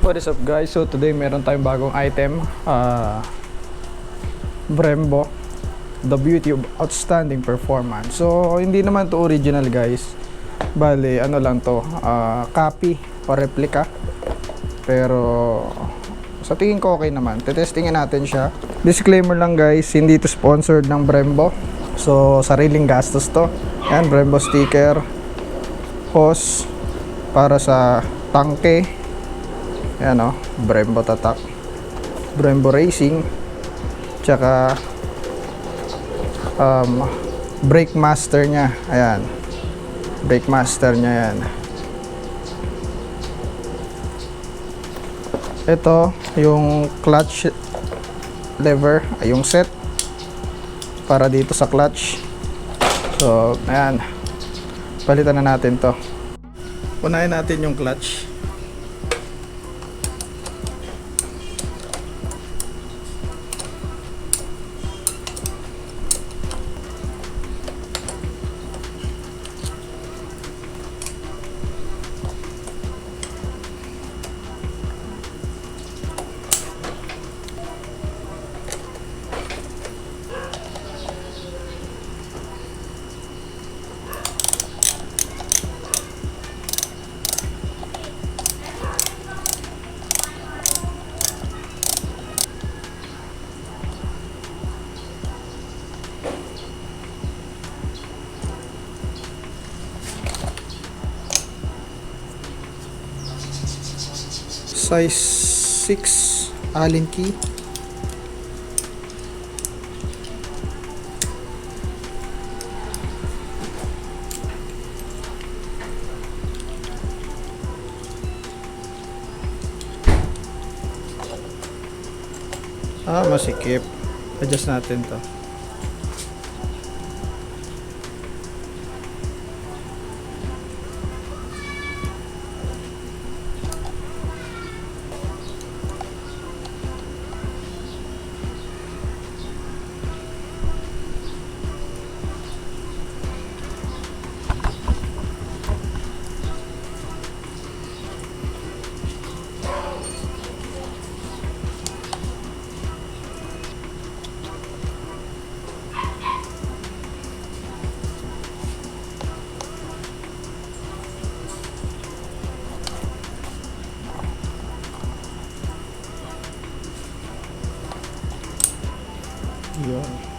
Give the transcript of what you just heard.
What is up guys? So today meron tayong bagong item, Brembo, the beauty of outstanding performance. So hindi naman to original guys, bale ano lang to, copy o replica, pero sa tingin ko okay naman. Tetestingin natin siya. Disclaimer lang guys, hindi to sponsored ng Brembo, so sariling gastos to. Yan, Brembo sticker, hose para sa tangke. Yan o, Brembo tatak, Brembo Racing, tsaka brake master nya. Ayan, brake master nya yan. Ito yung clutch lever, ay yung set para dito sa clutch. So ayan, palitan na natin to. Unahin natin yung clutch. Size 6 Allen key. Masikip. Adjust natin to. Yun.